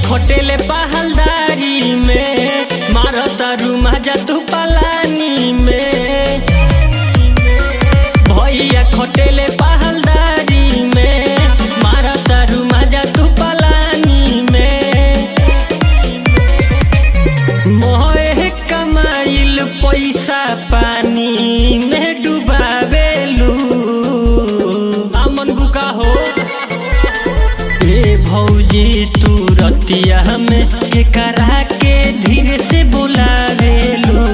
खोटेले पहलदारी में मारो तारू मजा तू पलानी में। भैया खोटेले पहलदारी में मारो तारू मजा तू पलानी में। मोहे कमाइल पैसा पानी में डुबावेलू आमन बुका हो। ए भौजी तू रतिया में के करा के धीरे से बुलावेलू।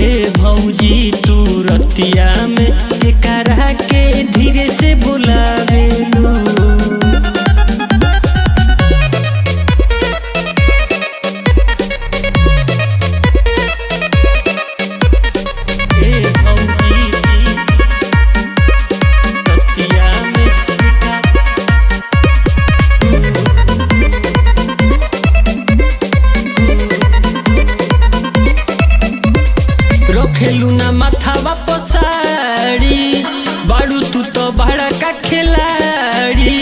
ए भौजी तू रतिया में के करा के धीरे से बुलावेलू। खेलू ना माथावा पसाड़ी बाड़ू तू तो बड़ा का खिलाड़ी।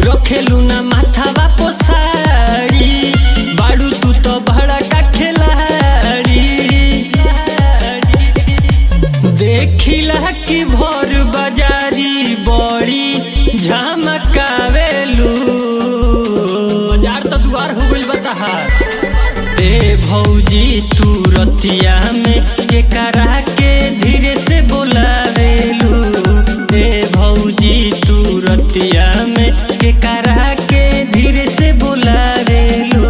रखेलू ना माथावा पसाड़ी बाड़ू तू तो बड़ा का खिलाड़ी। देखिला कि भोर बाजारी बड़ी झमकावेलू। बाजार तो दुआर हो गइल बता। ए भौजी तू रतिया में के करा के धीरे से बुलावेलू। ए भौजी तू रतिया में के करा के धीरे से बुलावेलू।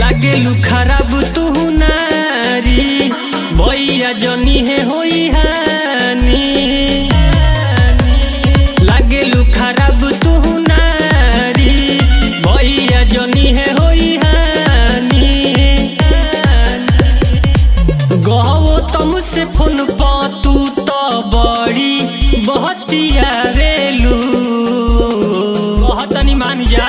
लागेलू खराब तू नारी भैया जनी है होई हानी। लागेलू खराब तू नारी भैया जनी है होई हानी। गहो तुमसे फोन पा तू तो बड़ी बहतियावेलू। कहतनी मान जा।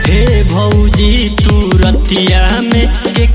हे भौजी तू रतिया में के